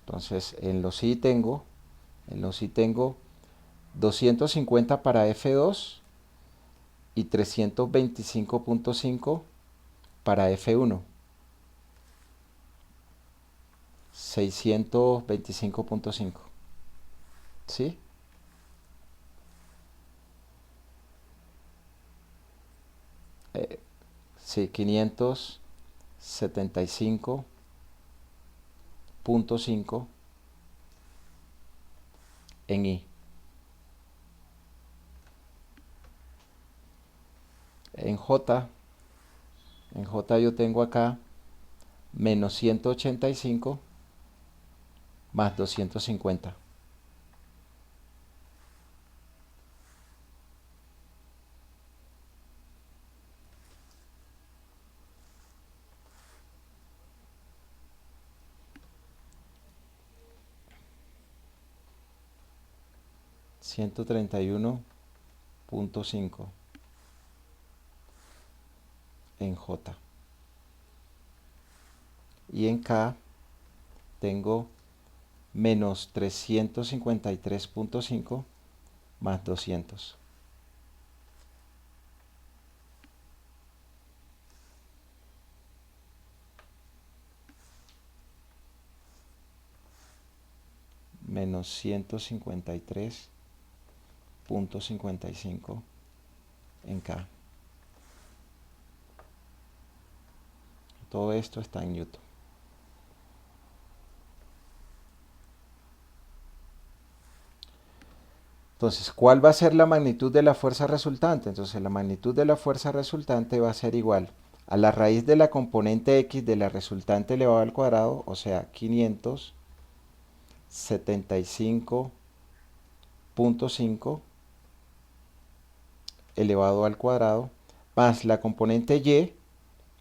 entonces en los I tengo 250 para F2 y 325.5 para F1. 625.5. ¿Sí? Sí, 575.5 en I. En J, en J yo tengo acá menos 185 más 250. 131.5 en J. Y en K tengo menos 353.5 más 200. Menos 153.55 en K. Todo esto está en Newton. Entonces, ¿cuál va a ser la magnitud de la fuerza resultante? Entonces, la magnitud de la fuerza resultante va a ser igual a la raíz de la componente x de la resultante elevado al cuadrado, o sea, 575.5 elevado al cuadrado, más la componente y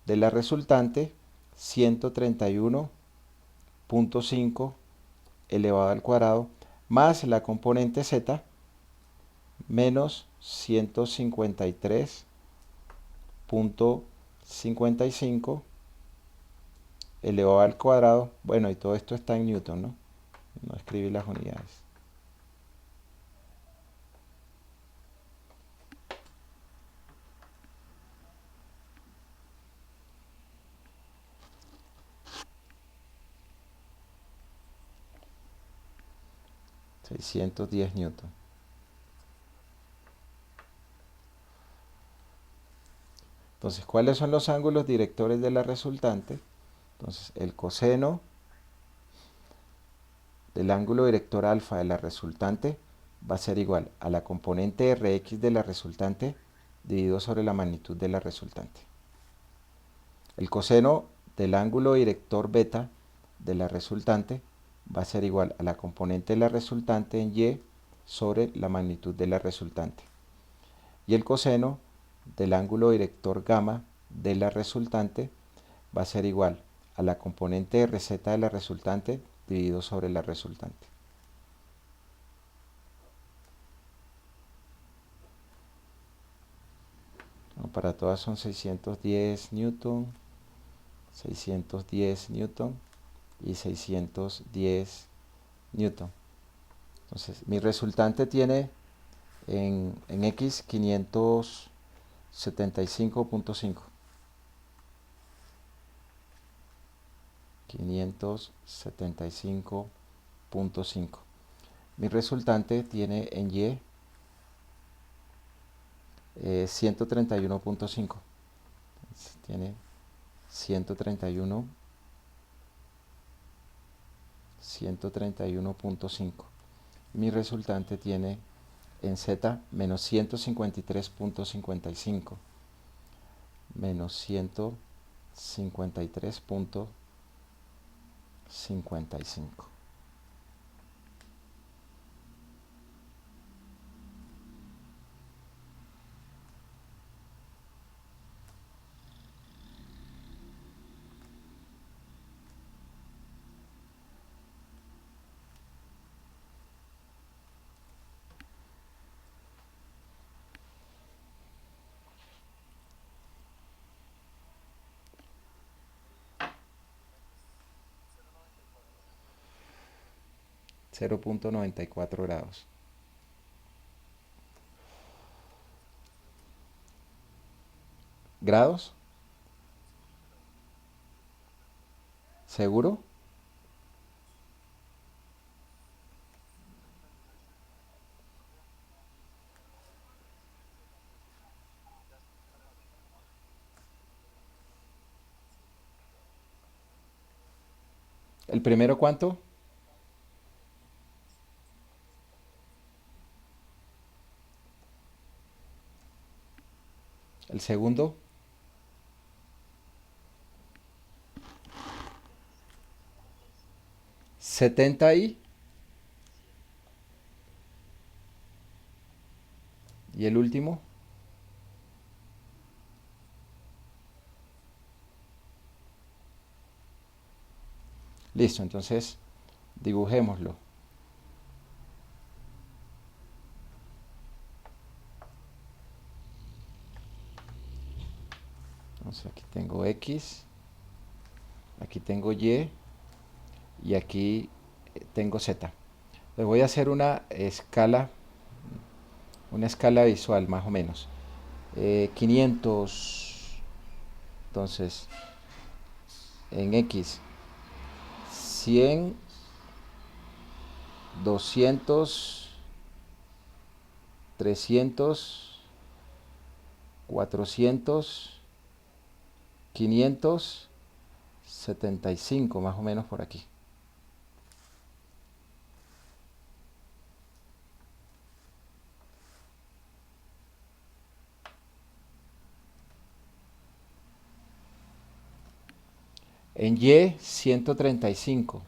de la resultante, 131.5 elevado al cuadrado, más la componente z, menos 153.55 elevado al cuadrado. Bueno, y todo esto está en Newton, ¿no? No escribí las unidades. 610 newton. Entonces, ¿cuáles son los ángulos directores de la resultante? Entonces, el coseno del ángulo director alfa de la resultante va a ser igual a la componente Rx de la resultante dividido sobre la magnitud de la resultante. El coseno del ángulo director beta de la resultante va a ser igual a la componente de la resultante en y sobre la magnitud de la resultante. Y el coseno del ángulo director gamma de la resultante va a ser igual a la componente Rz de la resultante dividido sobre la resultante. Para todas son 610 newton, 610 newton y 610 newton. Entonces, mi resultante tiene en X 575.5. 575.5. Mi resultante tiene en Y 131.5. Tiene 131.5. Mi resultante tiene en Z menos 153.55. Menos 153.55. 0.94 grados. ¿Grados? ¿Seguro? ¿El primero cuánto? ¿El segundo? 70 y el último. Listo, entonces dibujémoslo. Entonces aquí tengo X, aquí tengo y aquí tengo Z. Le voy a hacer una escala visual más o menos. 500, entonces en X 100, 200, 300, 400, 575 más o menos por aquí. En Y 135.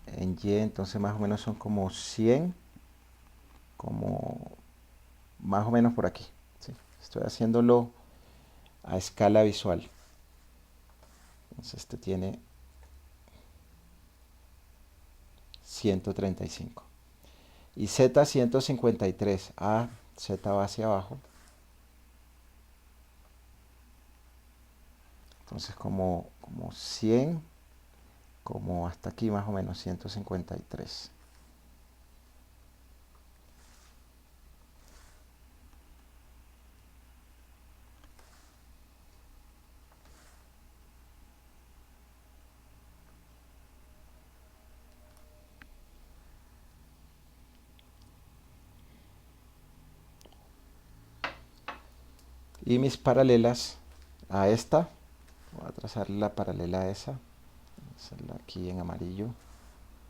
En Y entonces más o menos son como 100, como más o menos por aquí. ¿Sí? Estoy haciéndolo a escala visual. Entonces este tiene 135. Y Z 153. Z va hacia abajo. Entonces como 100, como hasta aquí más o menos 153. Y mis paralelas a esta, voy a trazar la paralela a esa, hacerla aquí en amarillo.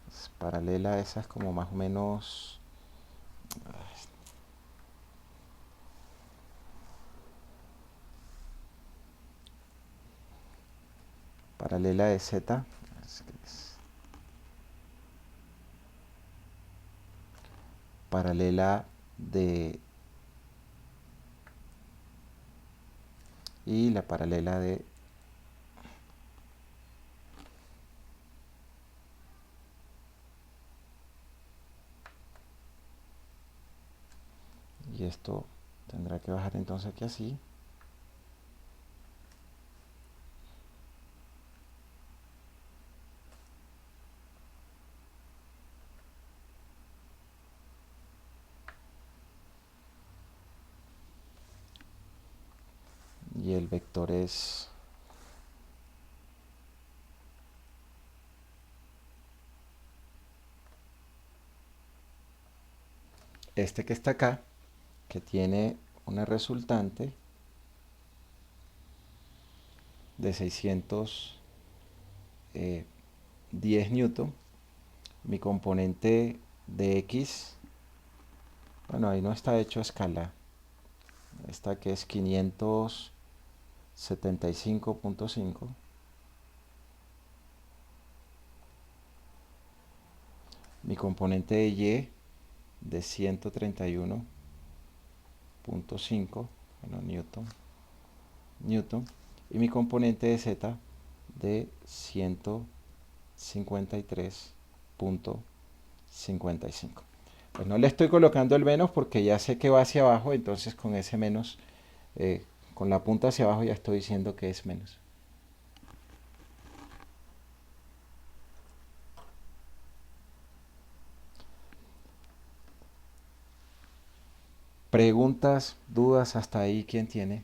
Es paralela a esa, es como más o menos, paralela de Z, paralela de, y la paralela de, y esto tendrá que bajar entonces aquí así. Y el vector es este que está acá, que tiene una resultante de 610 newton. Mi componente de X, bueno, ahí no está hecho a escala. Esta que es 575.5. Mi componente de Y de 131.5, bueno, Newton. Y mi componente de Z de 153.55. Pues no le estoy colocando el menos porque ya sé que va hacia abajo, entonces con ese menos, con la punta hacia abajo ya estoy diciendo que es menos. Preguntas, dudas hasta ahí, ¿quién tiene?